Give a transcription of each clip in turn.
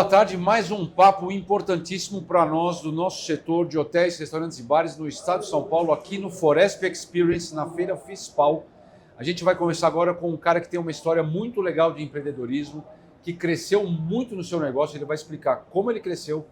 tarde. Mais um papo importantíssimo para nós, do nosso setor de hotéis, restaurantes e bares no estado de São Paulo, aqui no Foresp Experience, na Feira FISPAL. A gente vai conversar agora com um cara que tem uma história muito legal de empreendedorismo, que cresceu muito no seu negócio. Ele vai explicar como ele cresceu,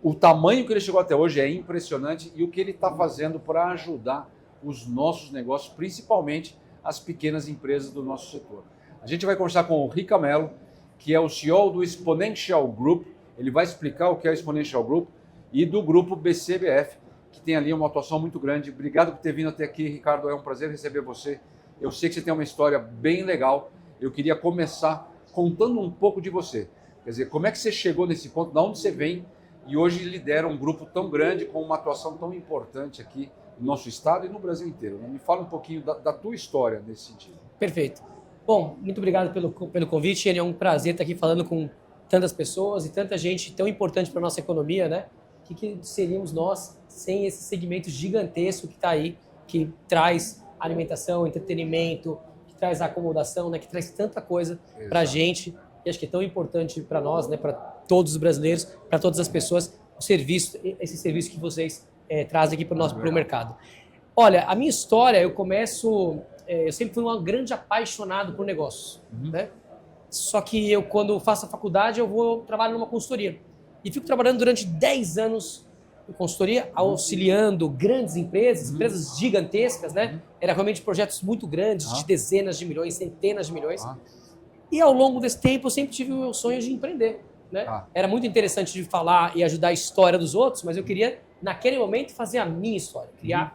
o tamanho que ele chegou até hoje é impressionante e o que ele está fazendo para ajudar os nossos negócios, principalmente as pequenas empresas do nosso setor. A gente vai conversar com o Rica Mello, que é o CEO do Exponential Group. Ele vai explicar o que é o Exponential Group e do grupo BCBF, que tem ali uma atuação muito grande. Obrigado por ter vindo até aqui, Ricardo. É um prazer receber você. Eu sei que você tem uma história bem legal. Eu queria começar contando um pouco de você. Quer dizer, como é que você chegou nesse ponto, de onde você vem e hoje lidera um grupo tão grande com uma atuação tão importante aqui no nosso estado e no Brasil inteiro. Me fala um pouquinho da tua história nesse sentido. Perfeito. Bom, muito obrigado pelo convite. É um prazer estar aqui falando com tantas pessoas e tanta gente tão importante para a nossa economia, né? O que seríamos nós sem esse segmento gigantesco que está aí, que traz alimentação, entretenimento, que traz acomodação, né? Que traz tanta coisa para a gente. E acho que é tão importante para nós, né? Para todos os brasileiros, para todas as pessoas, esse serviço que vocês trazem aqui para o mercado. Olha, a minha história, eu sempre fui um grande apaixonado por negócios, né? Só que eu, quando faço a faculdade, eu vou trabalhar numa consultoria. E fico trabalhando durante 10 anos em consultoria, auxiliando grandes empresas gigantescas, né? Era realmente projetos muito grandes, de dezenas de milhões, centenas de milhões. E ao longo desse tempo, eu sempre tive o meu sonho de empreender, né? Era muito interessante de falar e ajudar a história dos outros, mas eu queria, naquele momento, fazer a minha história, criar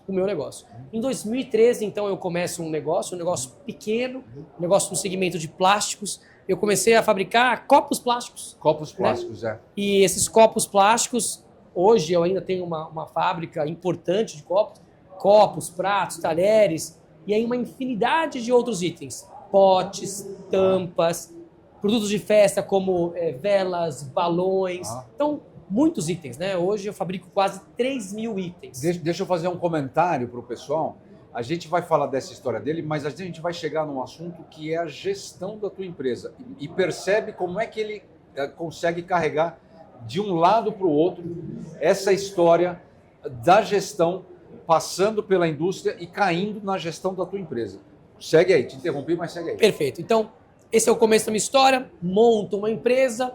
o meu negócio. Em 2013, então, eu começo um negócio pequeno, um negócio no segmento de plásticos. Eu comecei a fabricar copos plásticos. Copos plásticos, né? E esses copos plásticos, hoje eu ainda tenho uma fábrica importante de copos, pratos, talheres, e aí uma infinidade de outros itens. Potes, tampas, produtos de festa como velas, balões. Então, muitos itens, né? Hoje eu fabrico quase 3.000 itens. Deixa eu fazer um comentário para o pessoal. A gente vai falar dessa história dele, mas a gente vai chegar num assunto que é a gestão da tua empresa. E percebe como é que ele consegue carregar de um lado para o outro essa história da gestão, passando pela indústria e caindo na gestão da tua empresa. Segue aí, te interrompi, mas segue aí. Perfeito. Então, esse é o começo da minha história. Monto uma empresa.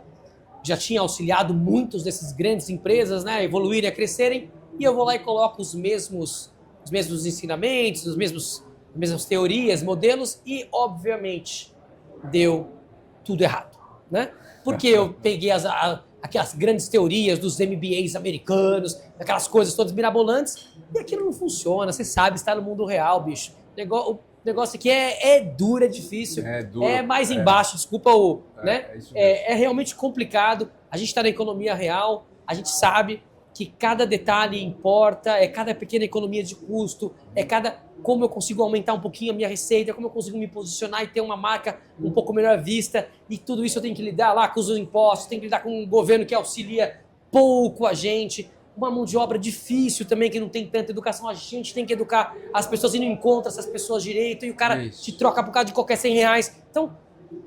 Já tinha auxiliado muitos desses grandes empresas, né, a evoluírem, a crescerem, e eu vou lá e coloco os mesmos ensinamentos, as mesmas teorias, modelos, e obviamente deu tudo errado, né? Porque eu peguei aquelas grandes teorias dos MBAs americanos, aquelas coisas todas mirabolantes, e aquilo não funciona, você sabe, está no mundo real, bicho. O negócio aqui é duro, é difícil, é mais embaixo, desculpa né? É realmente complicado. A gente está na economia real, a gente sabe que cada detalhe importa, é cada pequena economia de custo, como eu consigo aumentar um pouquinho a minha receita, como eu consigo me posicionar e ter uma marca um pouco melhor vista, e tudo isso eu tenho que lidar lá com os impostos, tenho que lidar com um governo que auxilia pouco a gente, uma mão de obra difícil também, que não tem tanta educação, a gente tem que educar as pessoas e não encontra essas pessoas direito, e o cara te troca por causa de qualquer R$100. Então,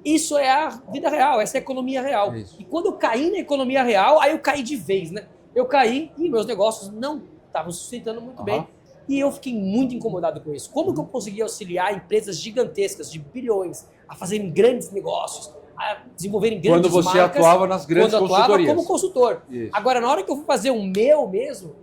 isso é a vida real, essa é a economia real. E quando eu caí na economia real, aí eu caí de vez, né? Eu caí e meus negócios não estavam sustentando muito bem. E eu fiquei muito incomodado com isso. Como que eu consegui auxiliar empresas gigantescas de bilhões a fazerem grandes negócios, a desenvolverem grandes marcas? Quando você atuava nas grandes consultorias. Como consultor. Isso. Agora, na hora que eu vou fazer o meu mesmo,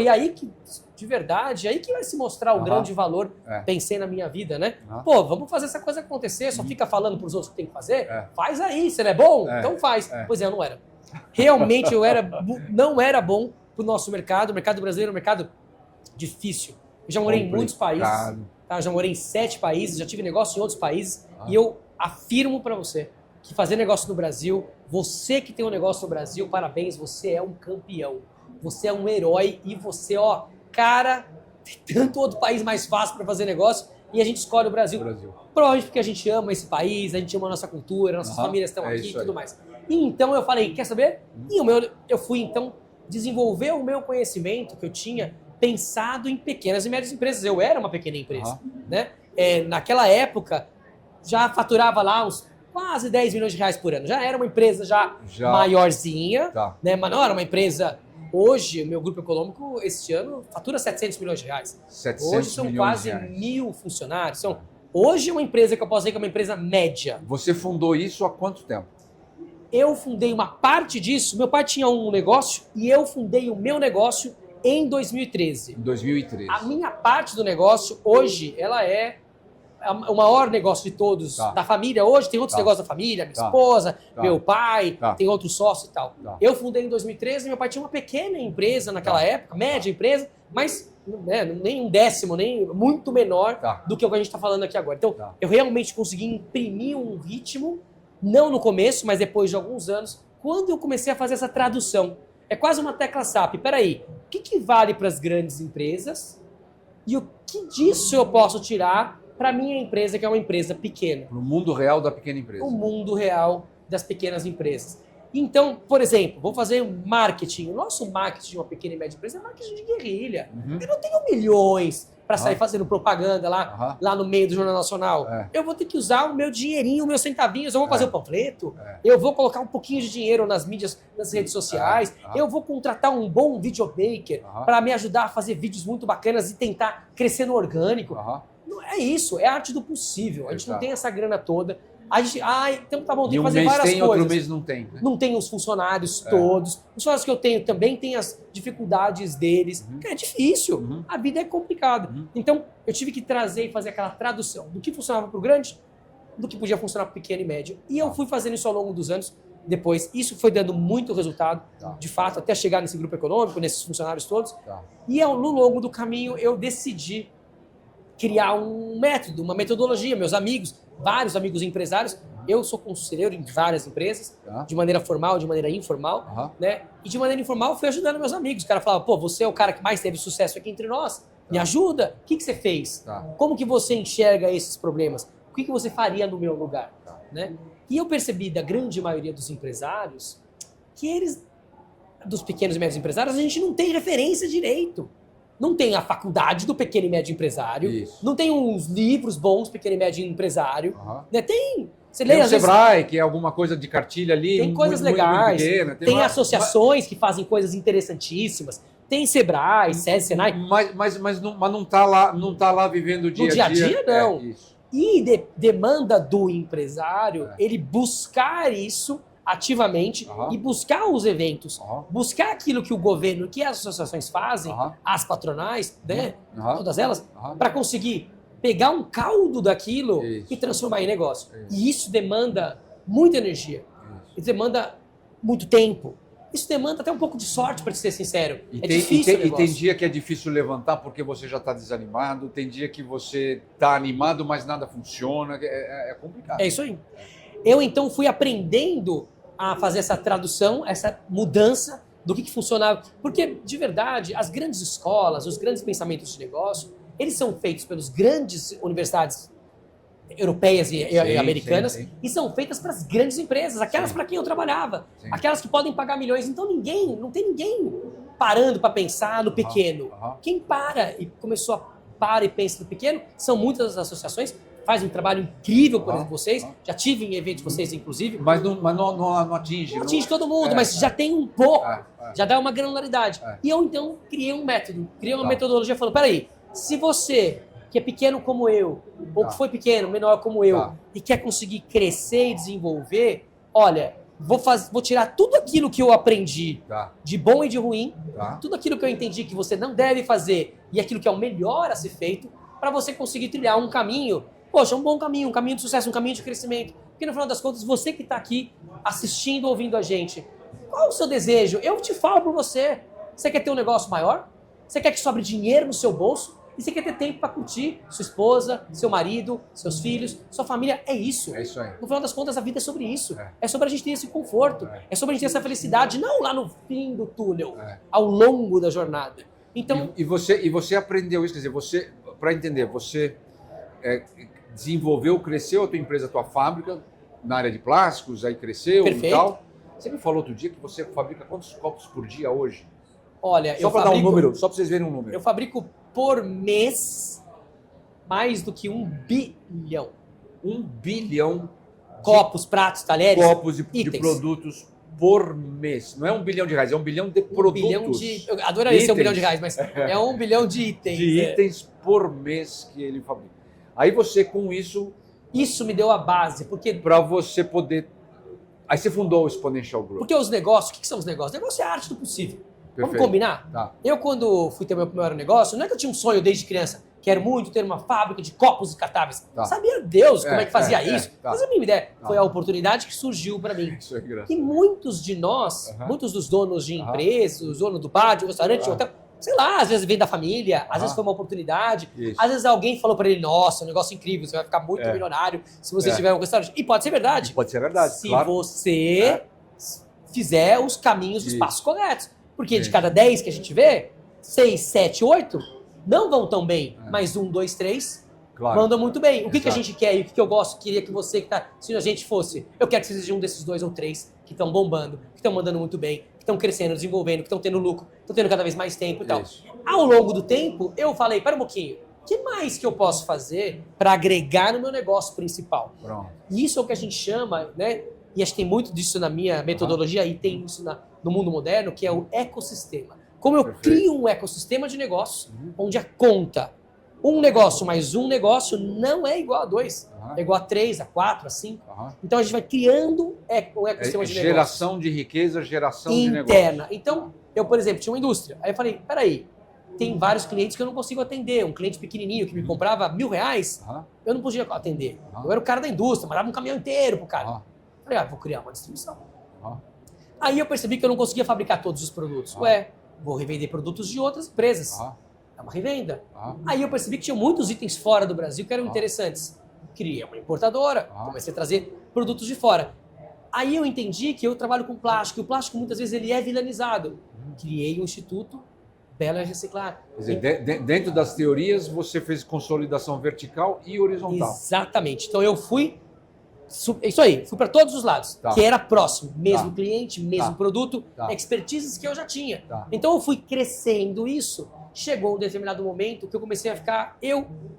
e aí que, de verdade, aí que vai se mostrar o grande valor, pensei na minha vida, né? Vamos fazer essa coisa acontecer, só fica falando para os outros que tem que fazer? Faz aí, você não é bom? Então faz. Pois é, eu não era. Realmente não era bom para o nosso mercado. O mercado brasileiro é um mercado difícil. Eu já morei em muitos países, tá? Já morei em 7 países, já tive negócio em outros países, e eu afirmo para você que fazer negócio no Brasil, você que tem um negócio no Brasil, parabéns, você é um campeão. Você é um herói e você, cara, tem tanto outro país mais fácil para fazer negócio e a gente escolhe o Brasil. Provavelmente porque a gente ama esse país, a gente ama a nossa cultura, nossas famílias estão aqui e tudo mais. E então eu falei, quer saber? Eu fui então desenvolver o meu conhecimento que eu tinha pensado em pequenas e médias empresas. Eu era uma pequena empresa, né? Naquela época, já faturava lá uns quase 10 milhões de reais por ano. Já era uma empresa já maiorzinha, né? Mas não era uma empresa... Hoje, o meu grupo econômico, este ano, fatura 700 milhões de reais. 700 Hoje são quase milhões de reais. 1.000 funcionários. Hoje é uma empresa que eu posso dizer que é uma empresa média. Você fundou isso há quanto tempo? Eu fundei uma parte disso. Meu pai tinha um negócio e eu fundei o meu negócio em 2013. Em 2013. A minha parte do negócio, hoje, ela é o maior negócio de todos da família. Hoje tem outros negócios da família, minha esposa, meu pai, tem outro sócio e tal. Eu fundei em 2013, meu pai tinha uma pequena empresa naquela época, média empresa, mas né, nem um décimo, nem muito menor do que o que a gente está falando aqui agora. Então, eu realmente consegui imprimir um ritmo, não no começo, mas depois de alguns anos, quando eu comecei a fazer essa tradução. É quase uma tecla SAP. Peraí, o que vale para as grandes empresas e o que disso eu posso tirar para a minha empresa, que é uma empresa pequena? Para o mundo real da pequena empresa. O mundo real das pequenas empresas. Então, por exemplo, vou fazer um marketing. O nosso marketing de uma pequena e média empresa é marketing de guerrilha. Eu não tenho milhões para sair fazendo propaganda lá no meio do Jornal Nacional. Eu vou ter que usar o meu dinheirinho, os meus centavinhos, eu vou fazer o panfleto, eu vou colocar um pouquinho de dinheiro nas mídias, nas redes sociais, eu vou contratar um bom videomaker para me ajudar a fazer vídeos muito bacanas e tentar crescer no orgânico. Não é isso, é a arte do possível. A gente não tem essa grana toda. A gente, então tá bom, tem que fazer várias coisas. Outro mês não tem. Né? Não tem os funcionários todos. Os funcionários que eu tenho também têm as dificuldades deles. É difícil. A vida é complicada. Então, eu tive que trazer e fazer aquela tradução do que funcionava para o grande, do que podia funcionar para o pequeno e médio. E eu fui fazendo isso ao longo dos anos. Depois, isso foi dando muito resultado, de fato, até chegar nesse grupo econômico, nesses funcionários todos. E no longo do caminho, eu decidi criar um método, uma metodologia. Meus amigos, vários amigos empresários, eu sou conselheiro em várias empresas, de maneira formal, de maneira informal, né? E de maneira informal fui ajudando meus amigos. O cara falava, pô, você é o cara que mais teve sucesso aqui entre nós, me ajuda. O que você fez? Como que você enxerga esses problemas? O que você faria no meu lugar? Né? E eu percebi da grande maioria dos empresários que eles, dos pequenos e médios empresários, a gente não tem referência direito. Não tem a faculdade do pequeno e médio empresário, não tem uns livros bons pequeno e médio empresário, né? Você lê, tem o Sebrae, que é alguma coisa de cartilha ali, tem coisas legais, muito pequena, tem associações que fazem coisas interessantíssimas, tem Sebrae, SESI, Senai. Mas não está lá vivendo o dia a dia. No dia a dia, não. E demanda do empresário ele buscar isso ativamente e buscar os eventos, buscar aquilo que o governo, que as associações fazem, as patronais, né, todas elas, para conseguir pegar um caldo daquilo e transformar em negócio. E isso demanda muita energia, isso demanda muito tempo, isso demanda até um pouco de sorte, para ser sincero. Difícil. E tem dia que é difícil levantar porque você já está desanimado, tem dia que você está animado, mas nada funciona, é complicado. É isso aí. Eu então fui aprendendo a fazer essa tradução, essa mudança do que funcionava. Porque, de verdade, as grandes escolas, os grandes pensamentos de negócio, eles são feitos pelas grandes universidades europeias e americanas e são feitas para as grandes empresas, aquelas para quem eu trabalhava, aquelas que podem pagar milhões. Então não tem ninguém parando para pensar no pequeno. Quem para e e pensa no pequeno são muitas das associações. Faz um trabalho incrível por vocês. Já tive em eventos de vocês, inclusive. Mas não atinge. Não atinge todo mundo, mas já tem um pouco. Já dá uma granularidade. E eu, então, criei um método. Criei uma metodologia falando, peraí, se você, que é pequeno como eu, ou que foi pequeno, menor como eu, e quer conseguir crescer e desenvolver, olha, vou tirar tudo aquilo que eu aprendi, de bom e de ruim, tudo aquilo que eu entendi que você não deve fazer, e aquilo que é o melhor a ser feito, para você conseguir trilhar um caminho. Poxa, um bom caminho, um caminho de sucesso, um caminho de crescimento. Porque no final das contas, você que está aqui assistindo, ouvindo a gente, qual o seu desejo? Eu te falo por você. Você quer ter um negócio maior? Você quer que sobre dinheiro no seu bolso? E você quer ter tempo para curtir sua esposa, seu marido, seus filhos, sua família? É isso. É isso aí. No final das contas, a vida é sobre isso. É sobre a gente ter esse conforto. É sobre a gente ter essa felicidade, não lá no fim do túnel, ao longo da jornada. Então, e você aprendeu isso, quer dizer, você, para entender, você desenvolveu, cresceu a tua empresa, a tua fábrica na área de plásticos, aí cresceu e tal. Você me falou outro dia que você fabrica quantos copos por dia hoje? Olha, só para dar um número, só para vocês verem um número. Eu fabrico por mês mais do que 1 bilhão. 1 bilhão Copos, pratos, talheres, copos de itens. produtos por mês. Não é R$1 bilhão, é R$1 bilhão de produtos. Bilhão eu adoraria ser R$1 bilhão, mas é R$1 bilhão de itens. De itens por mês que ele fabrica. Aí você, com isso... Isso me deu a base, porque... Para você poder... Aí você fundou o Exponential Group. Porque os negócios, o que são os negócios? O negócio é a arte do possível. Perfeito. Vamos combinar? Tá. Eu, quando fui ter meu primeiro negócio, não é que eu tinha um sonho desde criança. Quero muito ter uma fábrica de copos descartáveis. Tá. Sabia Deus como é que fazia isso. Tá. Mas a minha ideia Tá. foi a oportunidade que surgiu para mim. Isso é engraçado. E muitos de nós, muitos dos donos de empresas, os donos do bar, de restaurante, de hotel, sei lá, às vezes vem da família, às vezes foi uma oportunidade, Isso. às vezes alguém falou para ele, nossa, um negócio incrível, você vai ficar muito milionário se você tiver um restaurante. E pode ser verdade. Pode ser verdade, Se claro. você fizer os caminhos, os Isso. passos corretos. Porque de Isso. cada 10 que a gente vê, 6, 7, 8 não vão tão bem, mas 1, 2, 3 Claro. mandam muito bem. O que a Exato. gente quer e o que eu gosto, queria que você que está assistindo a gente fosse, eu quero que você seja um desses 2 ou 3 que estão bombando, que estão mandando muito bem, que estão crescendo, desenvolvendo, que estão tendo lucro, estão tendo cada vez mais tempo e tal. Isso. Ao longo do tempo, eu falei, pera um pouquinho, o que mais que eu posso fazer para agregar no meu negócio principal? Pronto. E isso é o que a gente chama, né? E acho que tem muito disso na minha metodologia e tem isso no mundo moderno, que é o ecossistema. Como eu Perfeito. crio um ecossistema de negócio, onde a conta, um negócio mais um negócio não é igual a 2, é igual a 3, a 4, a 5. Então a gente vai criando um ecossistema de negócio. Geração de riqueza, geração de negócio. Interna. Então, eu, por exemplo, tinha uma indústria. Aí eu falei, peraí, tem vários clientes que eu não consigo atender. Um cliente pequenininho que me comprava R$1.000, eu não podia atender. Eu era o cara da indústria, mandava um caminhão inteiro pro cara. Falei, vou criar uma distribuição. Aí eu percebi que eu não conseguia fabricar todos os produtos. Ué, vou revender produtos de outras empresas. É uma revenda. Aí eu percebi que tinha muitos itens fora do Brasil que eram interessantes. Criei uma importadora, comecei a trazer produtos de fora. Aí eu entendi que eu trabalho com plástico, e o plástico muitas vezes ele é vilanizado. Criei um instituto, Bela Reciclar. Quer dizer, dentro das teorias, você fez consolidação vertical e horizontal. Exatamente. Então eu fui, isso aí, fui para todos os lados, que era próximo, mesmo cliente, mesmo produto, expertises que eu já tinha. Então eu fui crescendo isso. Chegou um determinado momento que eu comecei a ficar,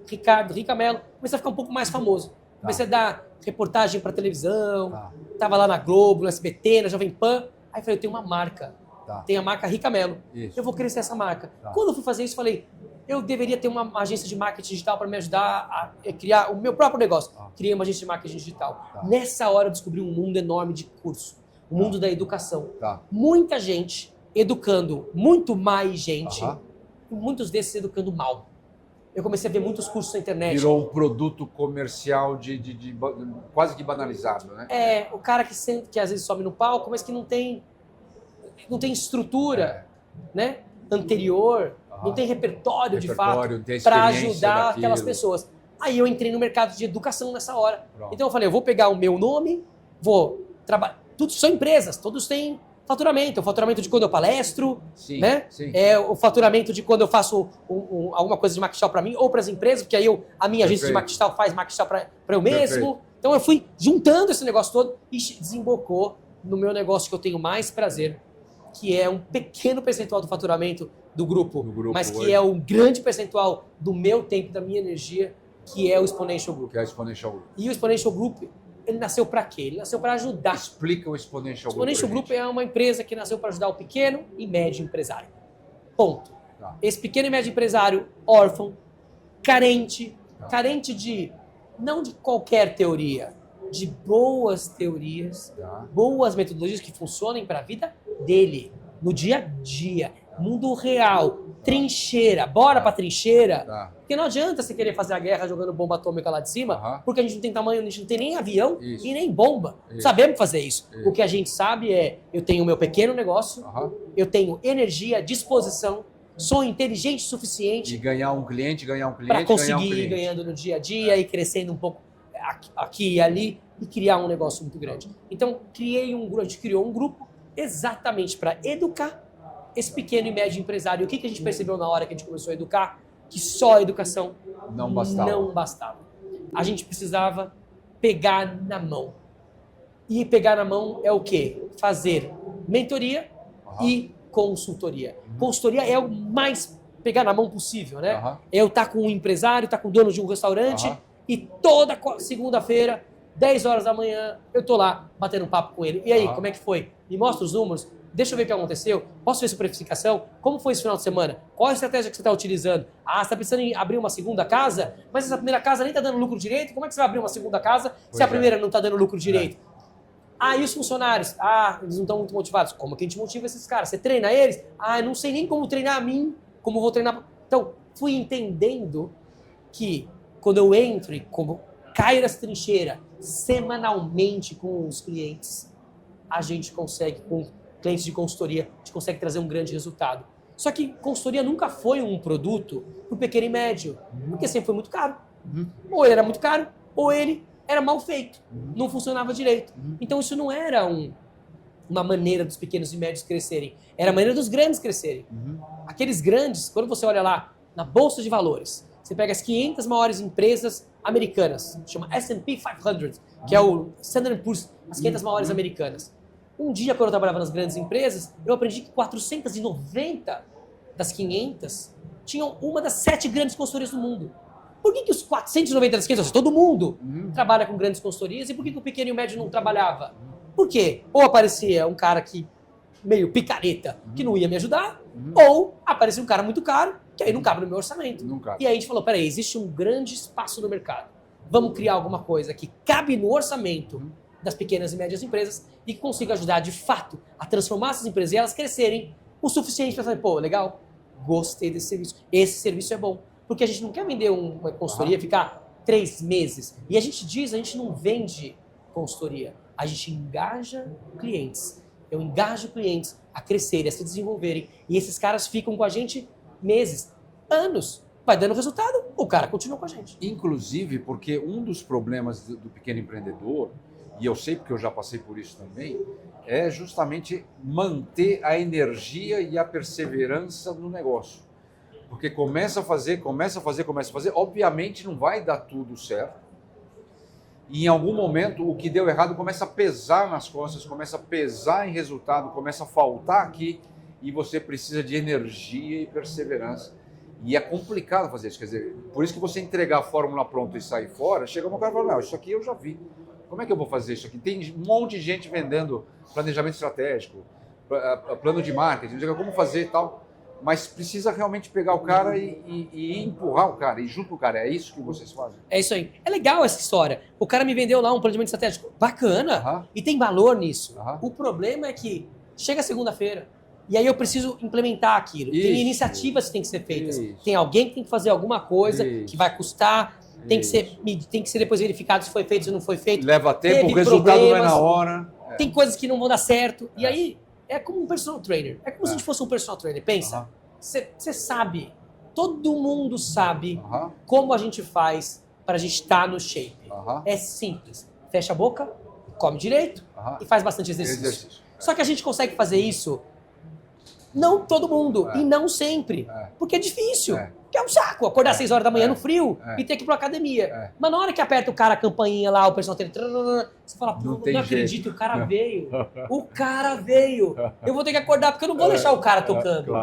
Ricardo Ricamelo, comecei a ficar um pouco mais famoso. Comecei a dar reportagem para televisão, tava lá na Globo, no SBT, na Jovem Pan. Aí falei, eu tenho uma marca. Tem a marca Ricamelo. Eu vou crescer essa marca. Quando eu fui fazer isso, falei, eu deveria ter uma agência de marketing digital para me ajudar a criar o meu próprio negócio. Criei uma agência de marketing digital. Nessa hora eu descobri um mundo enorme de curso. O mundo da educação. Muita gente educando muito mais gente. E muitos desses educando mal. Eu comecei a ver muitos cursos na internet. Virou um produto comercial quase que banalizado, né? O cara que às vezes sobe no palco, mas que não tem estrutura, né? Anterior, não tem repertório de fato para ajudar aquelas pessoas. Aí eu entrei no mercado de educação nessa hora. Então eu falei, eu vou pegar o meu nome, vou trabalhar. Tudo são empresas, todos têm faturamento. O faturamento de quando eu palestro, né? É o faturamento de quando eu faço alguma coisa de marketing para mim ou para as empresas, porque aí a minha agência de marketing faz marketing para eu mesmo. Então eu fui juntando esse negócio todo e desembocou no meu negócio que eu tenho mais prazer, que é um pequeno percentual do faturamento do grupo, mas que é um grande percentual do meu tempo, da minha energia, que é o Exponential Group. E o Exponential Group, ele nasceu para quê? Ele nasceu para ajudar. Explica o Exponential Group. O Exponential Group é uma empresa que nasceu para ajudar o pequeno e médio empresário. Ponto. Esse pequeno e médio empresário órfão, carente de, não de qualquer teoria, de boas teorias, boas metodologias que funcionem para a vida dele, no dia a dia, mundo real, trincheira, bora pra trincheira, porque não adianta você querer fazer a guerra jogando bomba atômica lá de cima, porque a gente não tem tamanho, a gente não tem nem avião e nem bomba, sabemos fazer isso. O que a gente sabe é, eu tenho o meu pequeno negócio, eu tenho energia, disposição, sou inteligente o suficiente e ganhar um cliente, para conseguir ir ganhando no dia a dia e crescendo um pouco aqui e ali e criar um negócio muito grande. Então, a gente criou um grupo exatamente para educar esse pequeno e médio empresário. O que a gente percebeu na hora que a gente começou a educar? Que só a educação não bastava. A gente precisava pegar na mão. E pegar na mão é o quê? Fazer mentoria e consultoria. Consultoria é o mais pegar na mão possível, né? Eu estar com um empresário, estar com o dono de um restaurante e toda segunda-feira 10 horas da manhã, eu tô lá batendo um papo com ele. E aí, Ah. como é que foi? Me mostra os números, deixa eu ver o que aconteceu, posso ver sua precificação? Como foi esse final de semana? Qual a estratégia que você está utilizando? Ah, você está pensando em abrir uma segunda casa? Mas essa primeira casa nem está dando lucro direito? Como é que você vai abrir uma segunda casa se a primeira não está dando lucro direito? Ah, e os funcionários? Ah, eles não estão muito motivados. Como que a gente motiva esses caras? Você treina eles? Ah, eu não sei nem como treinar a mim, como vou treinar... Então, fui entendendo que quando eu entro e como caio nessa trincheira semanalmente com os clientes, a gente consegue, com clientes de consultoria, a gente consegue trazer um grande resultado. Só que consultoria nunca foi um produto para o pequeno e médio, porque sempre foi muito caro. Ou ele era muito caro, ou ele era mal feito, não funcionava direito. Então isso não era uma maneira dos pequenos e médios crescerem, era a maneira dos grandes crescerem. Aqueles grandes, quando você olha lá na Bolsa de Valores, você pega as 500 maiores empresas americanas, chama S&P 500, que é o Standard & Poor's, as 500 maiores americanas. Um dia, quando eu trabalhava nas grandes empresas, eu aprendi que 490 das 500 tinham uma das 7 grandes consultorias do mundo. Por que os 490 das 500, ou seja, todo mundo, trabalha com grandes consultorias, e por que o pequeno e o médio não trabalhava? Por quê? Ou aparecia um cara que meio picareta, que não ia me ajudar, ou aparecia um cara muito caro, que aí não cabe no meu orçamento. E aí a gente falou, peraí, existe um grande espaço no mercado. Vamos criar alguma coisa que cabe no orçamento das pequenas e médias empresas e que consiga ajudar de fato a transformar essas empresas e elas crescerem o suficiente para falar, pô, legal, gostei desse serviço. Esse serviço é bom. Porque a gente não quer vender uma consultoria, ficar 3 meses. E a gente diz, a gente não vende consultoria, a gente engaja clientes. Eu engajo clientes a crescerem, a se desenvolverem. E esses caras ficam com a gente meses, anos. Vai dando resultado, o cara continua com a gente. Inclusive, porque um dos problemas do pequeno empreendedor, e eu sei porque eu já passei por isso também, é justamente manter a energia e a perseverança no negócio. Porque começa a fazer, obviamente não vai dar tudo certo. E em algum momento o que deu errado começa a pesar nas costas, começa a pesar em resultado, começa a faltar aqui e você precisa de energia e perseverança. E é complicado fazer isso, quer dizer, por isso que você entregar a fórmula pronta e sair fora, chega um cara e fala, não, isso aqui eu já vi. Como é que eu vou fazer isso aqui? Tem um monte de gente vendendo planejamento estratégico, plano de marketing, como fazer e tal. Mas precisa realmente pegar o cara e empurrar o cara, e junto com o cara. É isso que vocês fazem? É isso aí. É legal essa história. O cara me vendeu lá um planejamento estratégico. Bacana. E tem valor nisso. O problema é que chega segunda-feira e aí eu preciso implementar aquilo. Tem iniciativas que têm que ser feitas. Tem alguém que tem que fazer alguma coisa que vai custar. Tem que ser depois verificado se foi feito, se não foi feito. Leva tempo, o resultado não é na hora. Tem coisas que não vão dar certo. E aí... é como um personal trainer. É como se a gente fosse um personal trainer. Pensa, você sabe, todo mundo sabe como a gente faz para a gente estar no shape. É simples. Fecha a boca, come direito e faz bastante exercício. Só que a gente consegue fazer isso, não todo mundo, e não sempre. Porque é difícil. Que é um saco acordar às 6 horas da manhã no frio e ter que ir pra academia. Mas na hora que aperta o cara a campainha lá, o personal trainer, você fala, pô, não acredito, o cara veio. O cara veio. Eu vou ter que acordar porque eu não vou deixar o cara tocando.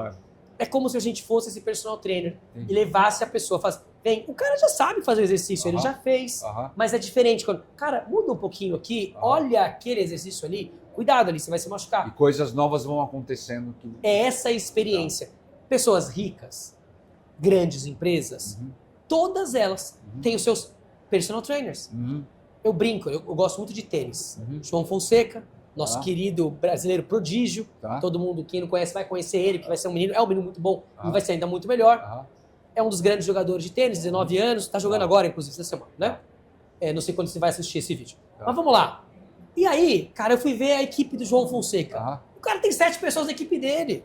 É como se a gente fosse esse personal trainer e levasse a pessoa, vem, o cara já sabe fazer exercício, ele já fez, mas é diferente quando, cara, muda um pouquinho aqui, olha aquele exercício ali, cuidado ali, você vai se machucar. E coisas novas vão acontecendo. É essa a experiência. Pessoas ricas, grandes empresas, todas elas têm os seus personal trainers. Eu brinco, eu gosto muito de tênis. João Fonseca, nosso querido brasileiro prodígio. Todo mundo, quem não conhece, vai conhecer ele, que vai ser um menino, é um menino muito bom e vai ser ainda muito melhor. É um dos grandes jogadores de tênis, 19 anos, está jogando agora, inclusive, essa semana, né? Não sei quando você vai assistir esse vídeo. Mas vamos lá. E aí, cara, eu fui ver a equipe do João Fonseca. O cara tem 7 pessoas na equipe dele.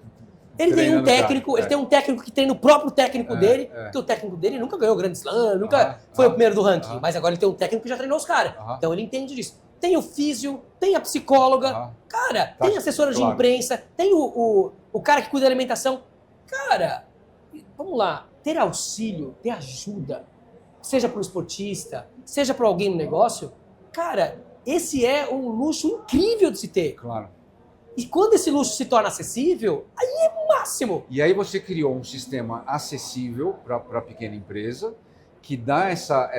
Ele tem um técnico, ele tem um técnico que treina o próprio técnico dele, porque o técnico dele nunca ganhou o Grand Slam, nunca foi o primeiro do ranking, mas agora ele tem um técnico que já treinou os caras. Então ele entende disso. Tem o físio, tem a psicóloga, cara, tem a assessora de imprensa, tem o cara que cuida da alimentação. Cara, vamos lá, ter auxílio, ter ajuda, seja para o esportista, seja para alguém no negócio, cara, esse é um luxo incrível de se ter. Claro. E quando esse luxo se torna acessível, aí é o máximo. E aí você criou um sistema acessível para a pequena empresa que dá essa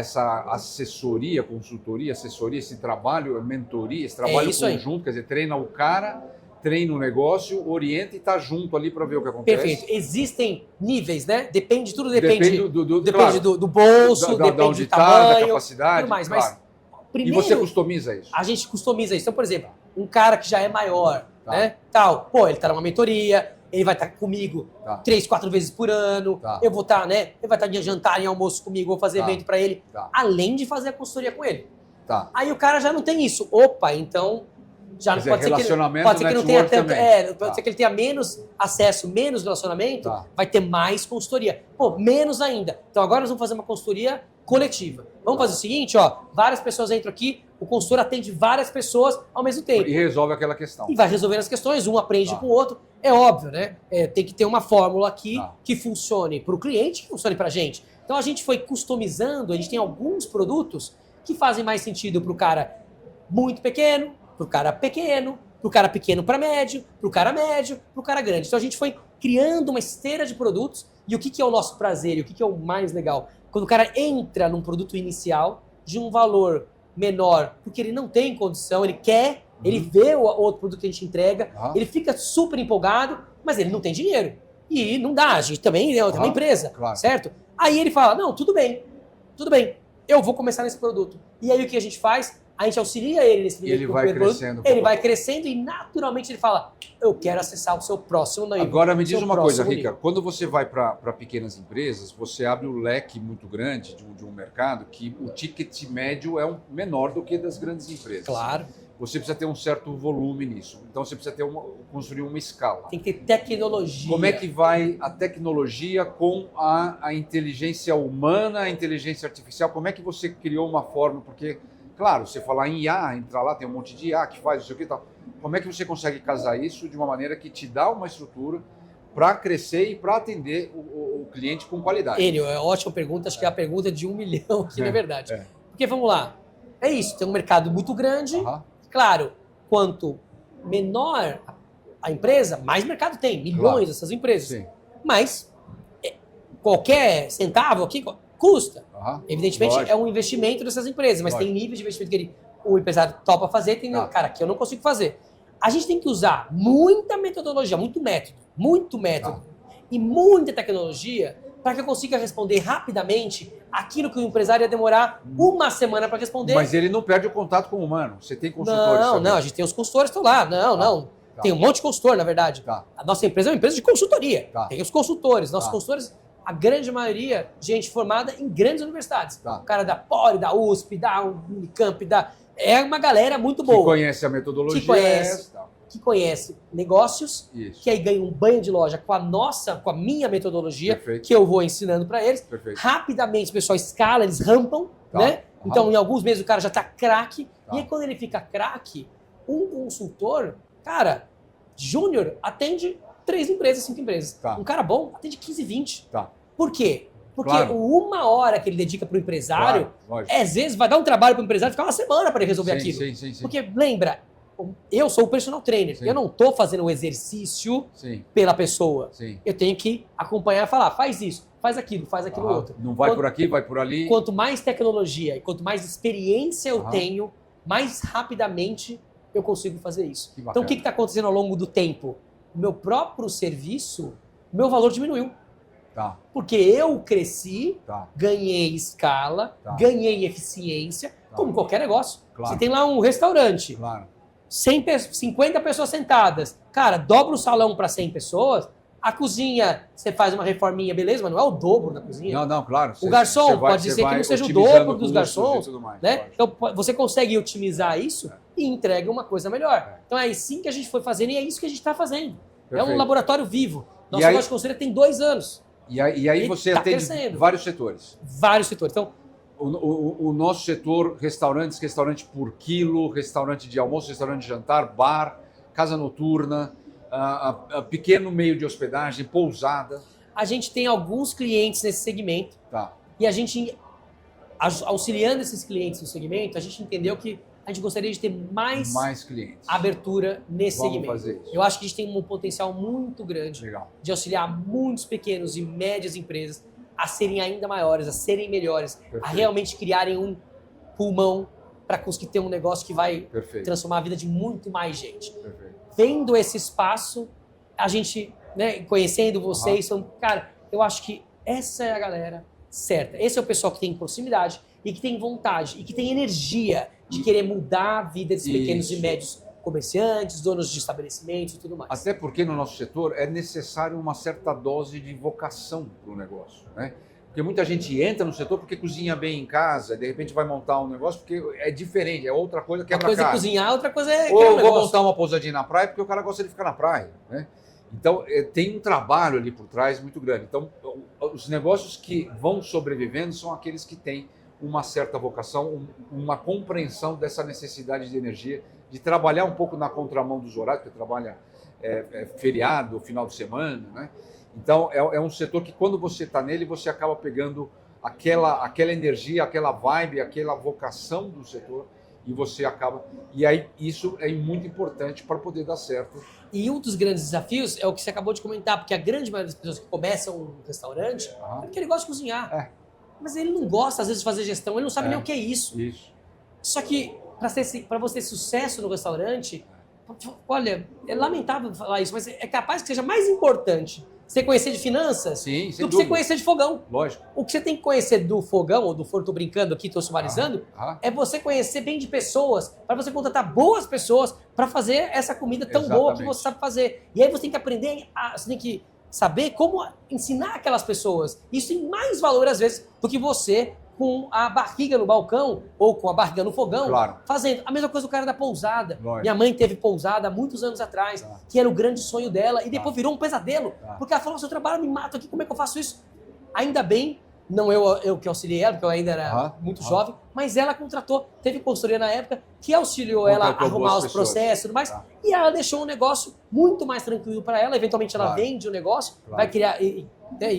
assessoria, consultoria, assessoria, esse trabalho, mentoria, esse trabalho conjunto, quer dizer, treina o cara, treina o negócio, orienta e está junto ali para ver o que acontece. Perfeito. Existem níveis, né? Tudo Depende depende claro, do bolso, depende do tamanho, da capacidade, tudo mais. Claro. Mas primeiro, e você customiza isso? A gente customiza isso. Então, por exemplo, um cara que já é maior, Tá. né? Tal, pô, ele tá numa mentoria, ele vai estar comigo Tá. 3, 4 vezes por ano. Tá. Eu vou estar, né? Ele vai estar de jantar em almoço comigo, vou fazer Tá. evento para ele, Tá. além de fazer a consultoria com ele. Tá. Aí o cara já não tem isso. Opa, então já Quer dizer, pode ser relacionamento, pode ser que não tenha network tanto, também. pode Tá. ser que ele tenha menos acesso, menos relacionamento, Tá. vai ter mais consultoria. Pô, menos ainda. Então agora nós vamos fazer uma consultoria coletiva. Vamos fazer o seguinte, ó, várias pessoas entram aqui, o consultor atende várias pessoas ao mesmo tempo. E resolve aquela questão. E vai resolvendo as questões, um aprende Tá. com o outro. É óbvio, né? Tem que ter uma fórmula aqui Tá. que funcione para o cliente, que funcione para a gente. Então a gente foi customizando, a gente tem alguns produtos que fazem mais sentido para o cara muito pequeno, para o cara pequeno, para o cara pequeno para médio, para o cara médio, para o cara grande. Então a gente foi criando uma esteira de produtos. E o que é o nosso prazer? E o que é o mais legal? Quando o cara entra num produto inicial de um valor menor, porque ele não tem condição, ele quer, ele vê o outro produto que a gente entrega, ele fica super empolgado, mas ele não tem dinheiro. E não dá, a gente também é uma empresa, claro. certo? Aí ele fala, não, tudo bem, eu vou começar nesse produto. E aí o que a gente faz? A gente auxilia ele nesse ele vai crescendo. Ele vai crescendo e naturalmente ele fala, eu quero acessar o seu próximo nível. Agora me diz uma coisa, Rica, quando você vai para pequenas empresas, você abre um leque muito grande de um mercado que o ticket médio é menor do que das grandes empresas. Claro. Você precisa ter um certo volume nisso. Então você precisa construir uma escala. Tem que ter tecnologia. Como é que vai a tecnologia com a inteligência humana, a inteligência artificial? Como é que você criou uma forma? Porque, claro, você falar em IA, entrar lá, tem um monte de IA que faz, não sei o que e tal. Como é que você consegue casar isso de uma maneira que te dá uma estrutura para crescer e para atender o cliente com qualidade? Enio, é uma ótima pergunta, acho que é a pergunta de 1 milhão aqui, na verdade. Porque, vamos lá, é isso, tem um mercado muito grande, claro, quanto menor a empresa, mais mercado tem, milhões dessas empresas. Sim. Mas qualquer centavo aqui custa. Evidentemente, Lógico. é um investimento dessas empresas, mas tem níveis de investimento que o empresário topa fazer, tem, cara, que eu não consigo fazer. A gente tem que usar muita metodologia, muito método e muita tecnologia para que eu consiga responder rapidamente aquilo que o empresário ia demorar uma semana para responder. Mas ele não perde o contato com o humano. Você tem consultores também. Não, a gente tem os consultores que estão lá. Não. Tem um monte de consultor, na verdade. A nossa empresa é uma empresa de consultoria. Tem os consultores. Nossos consultores, a grande maioria, gente formada em grandes universidades. O cara da Poli, da USP, da Unicamp, é uma galera muito boa. Que conhece a metodologia. Que conhece negócios, que aí ganha um banho de loja com a minha metodologia, que eu vou ensinando para eles. Rapidamente o pessoal escala, eles rampam, né? Então, em alguns meses o cara já tá craque. E aí, quando ele fica craque, um consultor, cara, júnior, atende 3 empresas, 5 empresas. Um cara bom atende 15, 20. Por quê? Porque uma hora que ele dedica para o empresário, às vezes vai dar um trabalho para o empresário ficar uma semana para ele resolver aquilo. Sim. Porque, lembra, eu sou o personal trainer. Eu não estou fazendo o exercício pela pessoa. Eu tenho que acompanhar e falar, faz isso, faz aquilo outro. Não vai por aqui, vai por ali. Quanto mais tecnologia e quanto mais experiência eu tenho, mais rapidamente eu consigo fazer isso. Então, o que está acontecendo ao longo do tempo? O meu próprio serviço, o meu valor diminuiu. Porque eu cresci, ganhei escala, ganhei eficiência, como qualquer negócio. Você tem lá um restaurante, 50 pessoas sentadas. Cara, dobra o salão para 100 pessoas, a cozinha, você faz uma reforminha, beleza, mas não é o dobro da cozinha. Não, claro. O garçom pode dizer que não seja o dobro dos garçons, né? Então, você consegue otimizar isso e entrega uma coisa melhor. Então, é assim que a gente foi fazendo e é isso que a gente está fazendo. É um laboratório vivo. Nosso negócio de consultoria tem 2 anos. E aí você atende vários setores. Vários setores. Então, o nosso setor, restaurante por quilo, restaurante de almoço, restaurante de jantar, bar, casa noturna, pequeno meio de hospedagem, pousada. A gente tem alguns clientes nesse segmento. E a gente, auxiliando esses clientes no segmento, a gente entendeu que a gente gostaria de ter mais clientes. Abertura nesse segmento. Fazer isso. Eu acho que a gente tem um potencial muito grande de auxiliar muitos pequenos e médias empresas a serem ainda maiores, a serem melhores, Perfeito. a realmente criarem um pulmão para conseguir ter um negócio que vai Perfeito. transformar a vida de muito mais gente. Perfeito. Vendo esse espaço, a gente, né, conhecendo vocês, cara, eu acho que essa é a galera certa. Esse é o pessoal que tem proximidade e que tem vontade e que tem energia de querer mudar a vida desses pequenos e médios comerciantes, donos de estabelecimentos e tudo mais. Até porque no nosso setor é necessário uma certa dose de vocação para o negócio, né? Porque muita gente entra no setor porque cozinha bem em casa, de repente vai montar um negócio porque é diferente, é outra coisa, Uma quebra coisa é cara. cozinhar, outra coisa é Ou criar um vou negócio. montar uma pousadinha na praia porque o cara gosta de ficar na praia, né? Então, tem um trabalho ali por trás muito grande. Então, os negócios que vão sobrevivendo são aqueles que têm uma certa vocação, uma compreensão dessa necessidade de energia, de trabalhar um pouco na contramão dos horários, porque trabalha feriado, final de semana, né? Então, é um setor que quando você está nele, você acaba pegando aquela energia, aquela vibe, aquela vocação do setor e você acaba... E aí, isso é muito importante para poder dar certo. E um dos grandes desafios é o que você acabou de comentar, porque a grande maioria das pessoas que começam um restaurante é porque ele gosta de cozinhar. Mas ele não gosta, às vezes, de fazer gestão, ele não sabe nem o que é isso. Só que, para você ter sucesso no restaurante, olha, é lamentável falar isso, mas é capaz que seja mais importante você conhecer de finanças do que você conhecer de fogão. Lógico. O que você tem que conhecer do fogão, ou do forno, tô brincando aqui, tô sumarizando, é você conhecer bem de pessoas, para você contratar boas pessoas para fazer essa comida tão boa que você sabe fazer. E aí você tem que aprender, você tem que saber como ensinar aquelas pessoas. Isso tem mais valor, às vezes, do que você com a barriga no balcão ou com a barriga no fogão, fazendo. A mesma coisa do cara da pousada. Minha mãe teve pousada há muitos anos atrás, que era o grande sonho dela, e depois virou um pesadelo, porque ela falou, seu trabalho me mata aqui, como é que eu faço isso? Ainda bem, não eu que auxiliei ela, porque eu ainda era muito jovem, mas ela contratou, teve consultoria na época, que auxiliou ela a arrumar os processos e tudo mais, e ela deixou um negócio muito mais tranquilo para ela, eventualmente ela vende o negócio, vai criar, e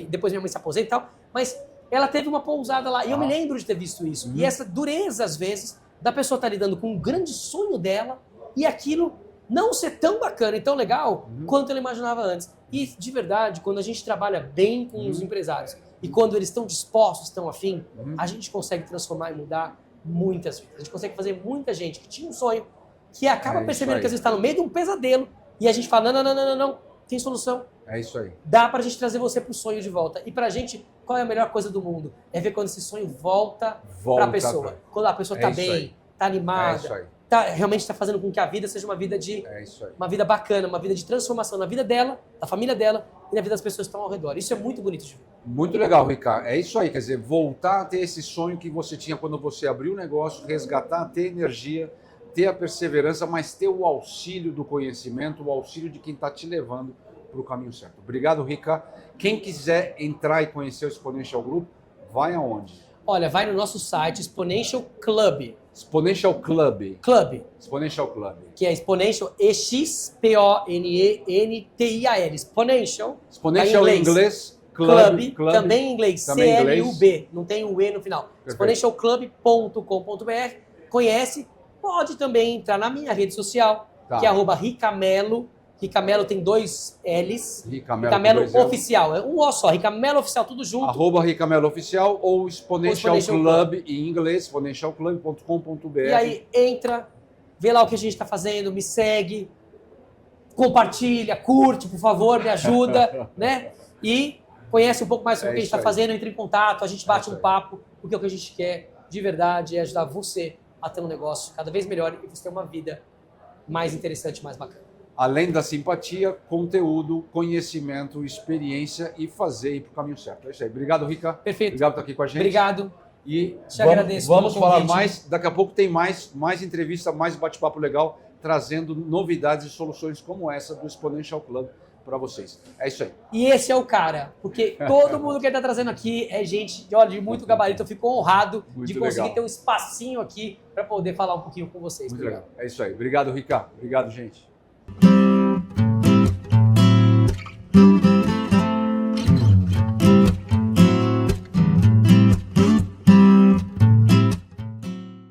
depois minha mãe se aposenta e tal, mas ela teve uma pousada lá, e eu me lembro de ter visto isso. E essa dureza, às vezes, da pessoa estar lidando com um grande sonho dela e aquilo não ser tão bacana e tão legal quanto ela imaginava antes. E, de verdade, quando a gente trabalha bem com os empresários e quando eles estão dispostos, estão afim, a gente consegue transformar e mudar muitas vidas. A gente consegue fazer muita gente que tinha um sonho, que acaba percebendo que às vezes está no meio de um pesadelo e a gente fala, não, tem solução. É isso aí. Dá pra gente trazer você pro sonho de volta. E pra gente, qual é a melhor coisa do mundo? É ver quando esse sonho volta pra pessoa. Quando a pessoa tá bem, tá animada, realmente tá fazendo com que a vida seja uma vida de... uma vida bacana, uma vida de transformação na vida dela, da família dela e na vida das pessoas que estão ao redor. Isso é muito bonito de ver. Muito legal, Ricardo. É isso aí, quer dizer, voltar a ter esse sonho que você tinha quando você abriu o negócio, resgatar, ter energia, ter a perseverança, mas ter o auxílio do conhecimento, o auxílio de quem está te levando para o caminho certo. Obrigado, Rica. Quem quiser entrar e conhecer o Exponential Group, vai aonde? Olha, vai no nosso site Exponential Club. Exponential Club. Exponential Club. Que é Exponential, E-X-P-O-N-E-N-T-I-A-L. Exponential. Exponential em inglês. Club, também em inglês. Também C-L-U-B. Não tem o E no final. Exponentialclub.com.br. Conhece. Pode também entrar na minha rede social, que é @Ricamelo. Ricamelo tem 2 L's. Ricamelo Oficial. É um O só. Ricamelo Oficial, tudo junto. @Ricamelo Oficial ou Exponential Club em inglês, exponentialclub.com.br. E aí entra, vê lá o que a gente está fazendo, me segue, compartilha, curte, por favor, me ajuda, né? E conhece um pouco mais sobre o que a gente está fazendo, entra em contato, a gente bate um papo, porque o que a gente quer de verdade é ajudar você a ter um negócio cada vez melhor e você ter uma vida mais interessante, mais bacana. Além da simpatia, conteúdo, conhecimento, experiência e fazer ir para o caminho certo. É isso aí. Obrigado, Rica. Perfeito. Obrigado por estar aqui com a gente. Obrigado. E agradeço. Vamos falar mais. Daqui a pouco tem mais entrevista, mais bate-papo legal, trazendo novidades e soluções como essa do Exponential Club para vocês. É isso aí. E esse é o cara, porque todo mundo que ele está trazendo aqui é gente de muito gabarito. Eu fico honrado de conseguir ter um espacinho aqui para poder falar um pouquinho com vocês. Muito legal. É isso aí. Obrigado, Rica. Obrigado, gente.